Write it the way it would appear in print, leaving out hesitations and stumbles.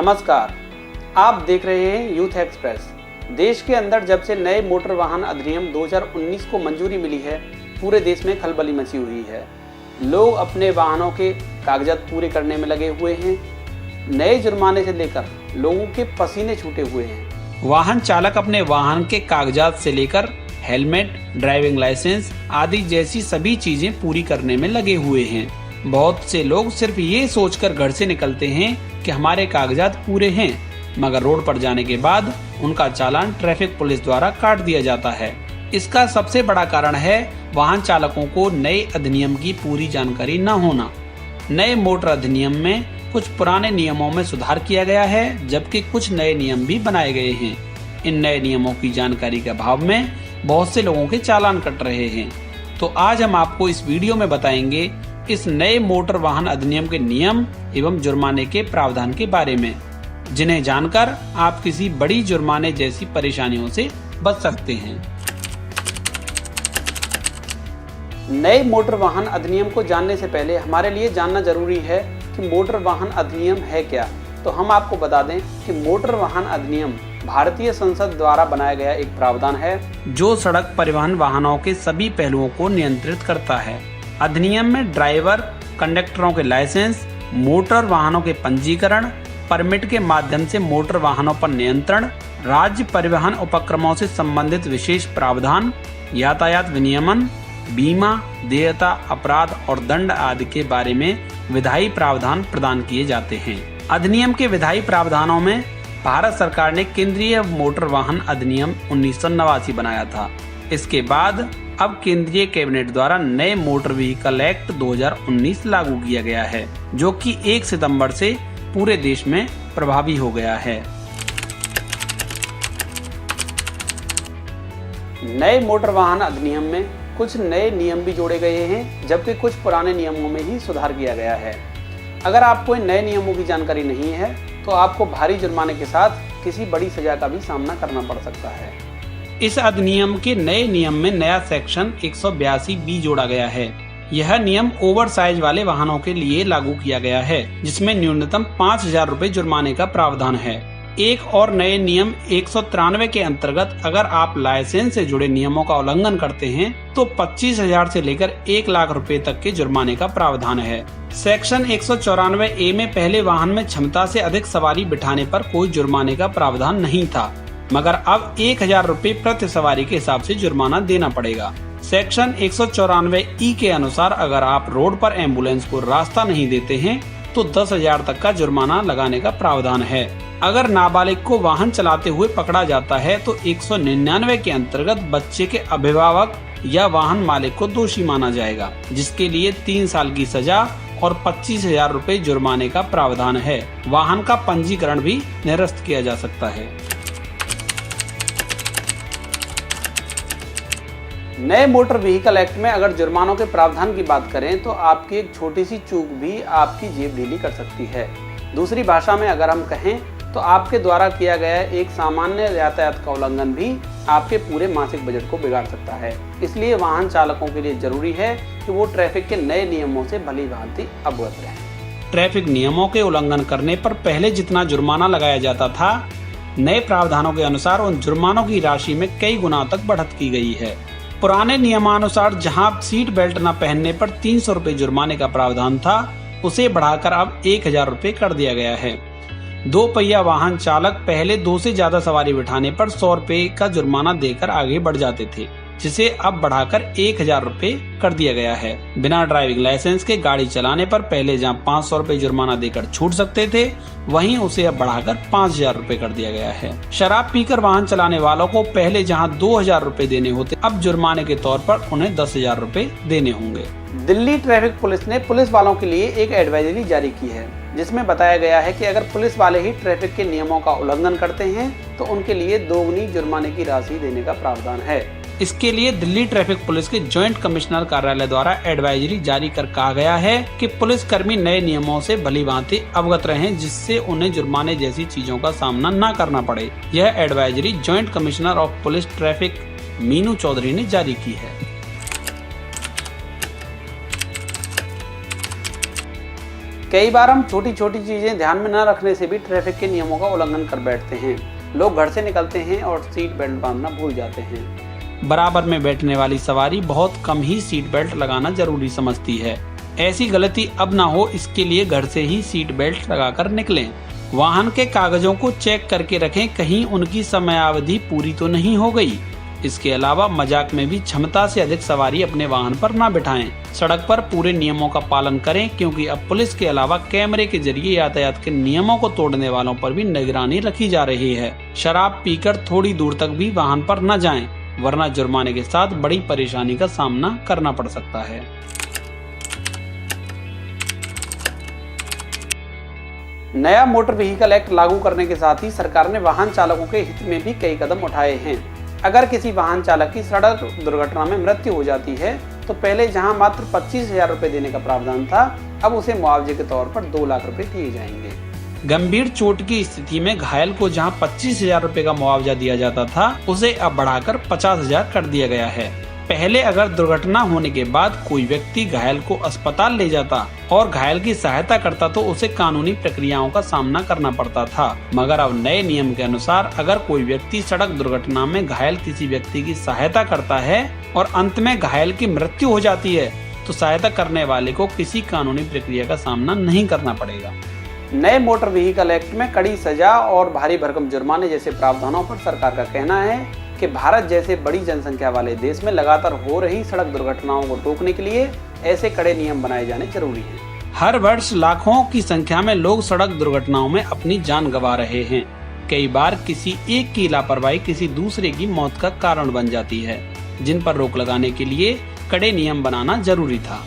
नमस्कार, आप देख रहे हैं यूथ एक्सप्रेस। देश के अंदर जब से नए मोटर वाहन अधिनियम 2019 को मंजूरी मिली है, पूरे देश में खलबली मची हुई है। लोग अपने वाहनों के कागजात पूरे करने में लगे हुए हैं। नए जुर्माने से लेकर लोगों के पसीने छूटे हुए हैं। वाहन चालक अपने वाहन के कागजात से लेकर हेलमेट, ड्राइविंग लाइसेंस आदि जैसी सभी चीजें पूरी करने में लगे हुए हैं। बहुत से लोग सिर्फ ये सोचकर घर से निकलते हैं कि हमारे कागजात पूरे हैं, मगर रोड पर जाने के बाद उनका चालान ट्रैफिक पुलिस द्वारा काट दिया जाता है। इसका सबसे बड़ा कारण है वाहन चालकों को नए अधिनियम की पूरी जानकारी न होना। नए मोटर अधिनियम में कुछ पुराने नियमों में सुधार किया गया है, जबकि कुछ नए नियम भी बनाए गए हैं। इन नए नियमों की जानकारी के अभाव में बहुत से लोगों के चालान कट रहे हैं। तो आज हम आपको इस वीडियो में बताएंगे इस नए मोटर वाहन अधिनियम के नियम एवं जुर्माने के प्रावधान के बारे में, जिन्हें जानकर आप किसी बड़ी जुर्माने जैसी परेशानियों से बच सकते हैं। नए मोटर वाहन अधिनियम को जानने से पहले हमारे लिए जानना जरूरी है कि मोटर वाहन अधिनियम है क्या। तो हम आपको बता दें कि मोटर वाहन अधिनियम भारतीय संसद द्वारा बनाया गया एक प्रावधान है, जो सड़क परिवहन वाहनों के सभी पहलुओं को नियंत्रित करता है। अधिनियम में ड्राइवर, कंडक्टरों के लाइसेंस, मोटर वाहनों के पंजीकरण, परमिट के माध्यम से मोटर वाहनों पर नियंत्रण, राज्य परिवहन उपक्रमों से संबंधित विशेष प्रावधान, यातायात विनियमन, बीमा, देयता, अपराध और दंड आदि के बारे में विधायी प्रावधान प्रदान किए जाते हैं। अधिनियम के विधायी प्रावधानों में भारत सरकार ने केंद्रीय मोटर वाहन अधिनियम 1989 बनाया था। इसके बाद अब केंद्रीय कैबिनेट द्वारा नए मोटर व्हीकल एक्ट 2019 लागू किया गया है, जो कि 1 सितंबर से पूरे देश में प्रभावी हो गया है। नए मोटर वाहन अधिनियम में कुछ नए नियम भी जोड़े गए हैं, जबकि कुछ पुराने नियमों में ही सुधार किया गया है। अगर आपको इन नए नियमों की जानकारी नहीं है तो आपको भारी जुर्माने के साथ किसी बड़ी सजा का भी सामना करना पड़ सकता है। इस अधिनियम के नए नियम में नया सेक्शन 182B जोड़ा गया है। यह नियम ओवर साइज वाले वाहनों के लिए लागू किया गया है, जिसमें न्यूनतम 5,000 रुपए जुर्माने का प्रावधान है। एक और नए नियम 193 के अंतर्गत अगर आप लाइसेंस से जुड़े नियमों का उल्लंघन करते हैं तो 25,000 से लेकर 1 लाख रुपए तक के जुर्माने का प्रावधान है। सेक्शन 194A में पहले वाहन में क्षमता से अधिक सवारी बिठाने पर कोई जुर्माने का प्रावधान नहीं था, मगर अब 1,000 रुपए प्रति सवारी के हिसाब से जुर्माना देना पड़ेगा। सेक्शन 194E के अनुसार अगर आप रोड पर एम्बुलेंस को रास्ता नहीं देते हैं तो 10,000 तक का जुर्माना लगाने का प्रावधान है। अगर नाबालिग को वाहन चलाते हुए पकड़ा जाता है तो 199 के अंतर्गत बच्चे के अभिभावक या वाहन मालिक को दोषी माना जाएगा, जिसके लिए 3 साल की सजा और 25,000 रुपए जुर्माने का प्रावधान है। वाहन का पंजीकरण भी निरस्त किया जा सकता है। नए मोटर व्हीकल एक्ट में अगर जुर्मानों के प्रावधान की बात करें तो आपकी एक छोटी सी चूक भी आपकी जेब ढीली कर सकती है। दूसरी भाषा में अगर हम कहें तो आपके द्वारा किया गया एक सामान्य यातायात का उल्लंघन भी आपके पूरे मासिक बजट को बिगाड़ सकता है। इसलिए वाहन चालकों के लिए जरूरी है कि वो ट्रैफिक के नए नियमों से भली भांति अवगत रहें। ट्रैफिक नियमों के उल्लंघन करने पर पहले जितना जुर्माना लगाया जाता था, नए प्रावधानों के अनुसार उन जुर्मानों की राशि में कई गुना तक बढ़त की गई है। पुराने नियमानुसार जहां सीट बेल्ट न पहनने पर 300 रुपए जुर्माने का प्रावधान था, उसे बढ़ाकर अब 1,000 रुपए कर दिया गया है। 2 पहिया वाहन चालक पहले 2 से ज्यादा सवारी बिठाने पर 100 रुपए का जुर्माना देकर आगे बढ़ जाते थे, जिसे अब बढ़ाकर 1,000 रुपए कर दिया गया है। बिना ड्राइविंग लाइसेंस के गाड़ी चलाने पर पहले जहां 500 रुपए जुर्माना देकर छूट सकते थे, वहीं उसे अब बढ़ाकर 5,000 रुपए कर दिया गया है। शराब पीकर वाहन चलाने वालों को पहले जहां 2,000 रुपए देने होते, अब जुर्माने के तौर पर उन्हें 10,000 रुपए देने होंगे। दिल्ली ट्रैफिक पुलिस ने पुलिस वालों के लिए एक एडवाइजरी जारी की है, जिसमें बताया गया है कि अगर पुलिस वाले ही ट्रैफिक के नियमों का उल्लंघन करते हैं तो उनके लिए दोगुनी जुर्माने की राशि देने का प्रावधान है। इसके लिए दिल्ली ट्रैफिक पुलिस के जॉइंट कमिश्नर कार्यालय द्वारा एडवाइजरी जारी कर कहा गया है कि पुलिस कर्मी नए नियमों से भलीभांति अवगत रहें, जिससे उन्हें जुर्माने जैसी चीजों का सामना न करना पड़े। यह advisory joint commissioner of police traffic Meenu Chaudhary ने जारी की है। कई बार हम छोटी छोटी चीजें ध्यान में न रखने से भी ट्रैफिक के नियमों का उल्लंघन कर बैठते हैं। लोग घर से निकलते हैं और सीट बेल्ट बांधना भूल जाते हैं। बराबर में बैठने वाली सवारी बहुत कम ही सीट बेल्ट लगाना जरूरी समझती है। ऐसी गलती अब ना हो, इसके लिए घर से ही सीट बेल्ट लगाकर निकलें। वाहन के कागजों को चेक करके रखें, कहीं उनकी समयावधि पूरी तो नहीं हो गई। इसके अलावा मजाक में भी क्षमता से अधिक सवारी अपने वाहन पर ना बिठाएं। सड़क पर पूरे नियमों का पालन करें, क्योंकि अब पुलिस के अलावा कैमरे के जरिए यातायात के नियमों को तोड़ने वालों पर भी निगरानी रखी जा रही है। शराब पीकर थोड़ी दूर तक भी वाहन पर न जाएं, वरना जुर्माने के साथ बड़ी परेशानी का सामना करना पड़ सकता है। नया मोटर व्हीकल एक्ट लागू करने के साथ ही सरकार ने वाहन चालकों के हित में भी कई कदम उठाए हैं। अगर किसी वाहन चालक की सड़क दुर्घटना में मृत्यु हो जाती है तो पहले जहां मात्र 25,000 रुपए देने का प्रावधान था, अब उसे मुआवजे के तौर पर 2 लाख रुपए दिए जाएंगे। गंभीर चोट की स्थिति में घायल को जहां 25,000 रुपए का मुआवजा दिया जाता था, उसे अब बढ़ाकर 50,000 कर दिया गया है। पहले अगर दुर्घटना होने के बाद कोई व्यक्ति घायल को अस्पताल ले जाता और घायल की सहायता करता तो उसे कानूनी प्रक्रियाओं का सामना करना पड़ता था, मगर अब नए नियम के अनुसार अगर कोई व्यक्ति सड़क दुर्घटना में घायल किसी व्यक्ति की सहायता करता है और अंत में घायल की मृत्यु हो जाती है तो सहायता करने वाले को किसी कानूनी प्रक्रिया का सामना नहीं करना पड़ेगा। नए मोटर व्हीकल एक्ट में कड़ी सजा और भारी भरकम जुर्माने जैसे प्रावधानों पर सरकार का कहना है कि भारत जैसे बड़ी जनसंख्या वाले देश में लगातार हो रही सड़क दुर्घटनाओं को रोकने के लिए ऐसे कड़े नियम बनाए जाने जरूरी हैं। हर वर्ष लाखों की संख्या में लोग सड़क दुर्घटनाओं में अपनी जान गंवा रहे हैं। कई बार किसी एक की लापरवाही किसी दूसरे की मौत का कारण बन जाती है, जिन पर रोक लगाने के लिए कड़े नियम बनाना जरूरी था।